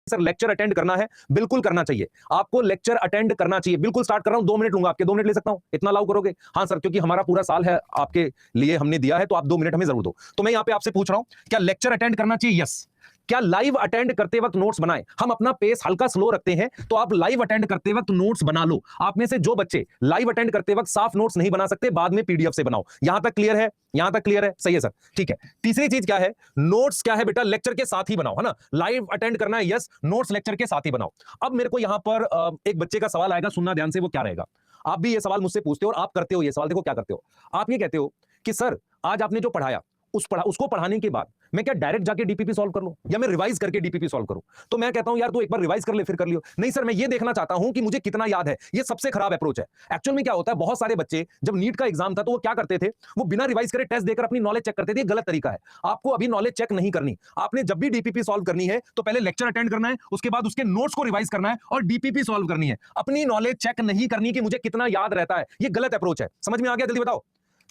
Sir lecture attend करना है, बिल्कुल करना चाहिए। आपको लेक्चर अटेंड करना चाहिए। बिल्कुल स्टार्ट कर रहा हूं, 2 मिनट लूंगा, आपके 2 मिनट ले सकता हूं? इतना अलाउ करोगे? हां सर, क्योंकि हमारा पूरा साल है आपके लिए हमने दिया है, तो आप 2 मिनट हमें जरूर दो। तो मैं यहां पे आपसे पूछ रहा हूं, क्या लेक्चर अटेंड करना चाहिए? यस। क्या लाइव अटेंड करते वक्त नोट्स बनाएं? हम अपना पेस हल्का स्लो रखते हैं, तो आप लाइव अटेंड करते वक्त नोट्स बना लो। आप में से जो बच्चे लाइव अटेंड करते वक्त साफ नोट्स नहीं बना सकते, बाद में पीडीएफ से बनाओ। यहां तक क्लियर है? यहां तक क्लियर है? सही है सर, ठीक है। तीसरी चीज क्या है? नोट्स क्या है बेटा? लेक्चर के साथ ही बनाओ, है ना? लाइव अटेंड करना है, यस। नोट्स लेक्चर के साथ ही बनाओ। अब मेरे को यहां पर एक बच्चे का सवाल आएगा, सुनना ध्यान से। वो क्या रहेगा? आप भी ये सवाल मुझसे पूछते हो और आप करते हो ये सवाल। देखो क्या करते हो आप? ये कहते हो कि सर आज आपने जो पढ़ाया उसको पढ़ाने के बाद मैं क्या डायरेक्ट जाके डीपीपी सॉल्व कर लूं, या मैं रिवाइज करके डीपीपी सॉल्व करूं? तो मैं कहता हूं यार तू एक बार रिवाइज कर ले, फिर कर लियो। नहीं सर, मैं ये देखना चाहता हूं कि मुझे कितना याद है। ये सबसे खराब अप्रोच है। एक्चुअल में क्या होता है, बहुत सारे बच्चे जब नीट का एग्जाम था तो वो क्या करते थे, वो बिना रिवाइज करे टेस्ट देकर अपनी नॉलेज चेक करते थे। ये गलत तरीका है। आपको अभी नॉलेज चेक नहीं करनी। आपने जब भी डीपीपी सॉल्व करनी है तो पहले लेक्चर अटेंड करना है, उसके बाद उसके नोट्स को रिवाइज करना है और डीपीपी सॉल्व करनी है। अपनी नॉलेज चेक नहीं करनी कि मुझे कितना याद रहता है। ये गलत अप्रोच है। समझ में आ गया? जल्दी बताओ,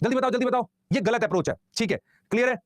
जल्दी बताओ, जल्दी बताओ। ये गलत अप्रोच है, ठीक है? क्लियर है?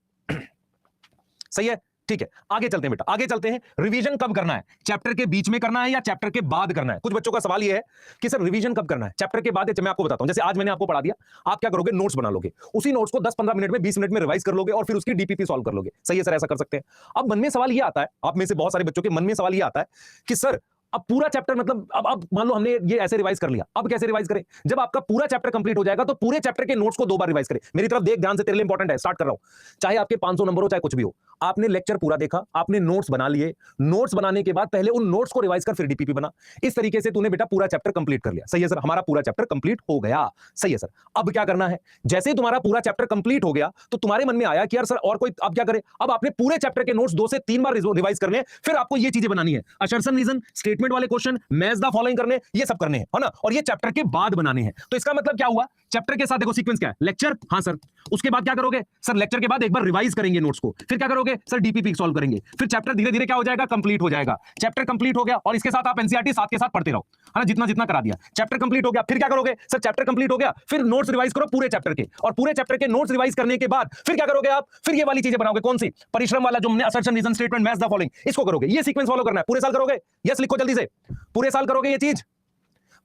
सही है, ठीक है। आगे चलते हैं बेटा, आगे चलते हैं। रिवीजन कब करना है? चैप्टर के बीच में करना है या चैप्टर के बाद करना है? कुछ बच्चों का सवाल यह है कि सर रिवीजन कब करना है, चैप्टर के बाद? मैं आपको बताता हूं। जैसे आज मैंने आपको पढ़ा दिया, आप क्या करोगे? नोट्स बना लोगे, उसी नोट्स को 10-15 मिनट में, 20 मिनट में रिवाइज कर लोगे और फिर उसकी डीपीपी सॉल्व कर लोगे। सही है सर, ऐसा कर सकते हैं। अब मन में सवाल यह आता है, आप में से बहुत सारे बच्चों के मन में सवाल यह आता है कि सर अब पूरा चैप्टर, मतलब अब मान लो हमने ये ऐसे रिवाइज कर लिया, अब कैसे रिवाइज करें? जब आपका पूरा चैप्टर कंप्लीट हो जाएगा तो पूरे चैप्टर के नोट्स को 2 बार रिवाइज करें। मेरी तरफ देख ध्यान से, तेरे लिए इंपॉर्टेंट है, स्टार्ट कर रहा हूं। चाहे आपके 500 नंबर हो, चाहे कुछ भी हो, आपने लेक्चर पूरा देखा, आपने नोट्स बना लिए। नोट्स बनाने के बाद पहले उन नोट्स को रिवाइज कर, फिर डीपीपी बना। इस तरीके से तूने बेटा पूरा चैप्टर कंप्लीट कर लिया। सही है सर, हमारा पूरा चैप्टर कंप्लीट हो गया। सही है सर। अब क्या करना है? जैसे ही तुम्हारा पूरा चैप्टर कंप्लीट हो गया तो तुम्हारे मन में आया कि यार सर और कोई, अब क्या करें? अब आपने पूरे चैप्टर के नोट्स 2 से 3 बार रिवाइज करने हैं। फिर आपको ये चीजें बनानी है, असर्शन रीजन, स्टेटमेंट वाले क्वेश्चन, मैच द फॉलोइंग करने, ये सब करने हैं, है ना? और ये चैप्टर के बाद बनाने हैं। तो इसका मतलब क्या हुआ? चैप्टर के साथ देखो सीक्वेंस क्या है, लेक्चर, हां सर। उसके बाद क्या करोगे? सर लेक्चर के बाद एक बार रिवाइज करेंगे नोट्स को, फिर क्या करोगे? सर डीपीपी सॉल्व करेंगे। फिर चैप्टर धीरे धीरे क्या हो जाएगा? कंप्लीट हो जाएगा। चैप्टर कंप्लीट हो गया और इसके साथ आप एनसीईआरटी साथ के साथ पढ़ते रहो, है ना? जितना जितना करा दिया। चैप्टर कंप्लीट हो गया, फिर क्या करोगे? सर चैप्टर कंप्लीट हो गया, फिर नोट्स रिवाइज करो पूरे चैप्टर के, और पूरे चैप्टर के नोट्स रिवाइज करने के बाद फिर क्या करोगे आप? फिर ये वाली चीजें बनाओगे। कौन सी? परिश्रम वाला, जो हमने assertion reason statement match the following, इसको करोगे। ये सीक्वेंस फॉलो करना है। पूरे साल करोगे? यस लिखो जल्दी से। पूरे साल करोगे ये चीज?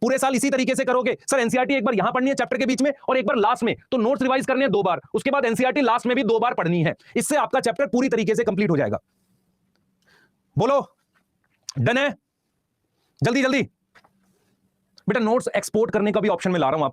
पूरे साल इसी तरीके से करोगे? सर एनसीईआरटी एक बार यहां पढ़नी है चैप्टर के बीच में और एक बार लास्ट में, तो नोट्स रिवाइज करने हैं 2 बार, उसके बाद एनसीईआरटी लास्ट में भी 2 बार पढ़नी है। इससे आपका चैप्टर पूरी तरीके से कंप्लीट हो जाएगा। बोलो डन है? जल्दी जल्दी बेटा। नोट्स एक्सपोर्ट करने का भी ऑप्शन मैं ला रहा हूं आपको।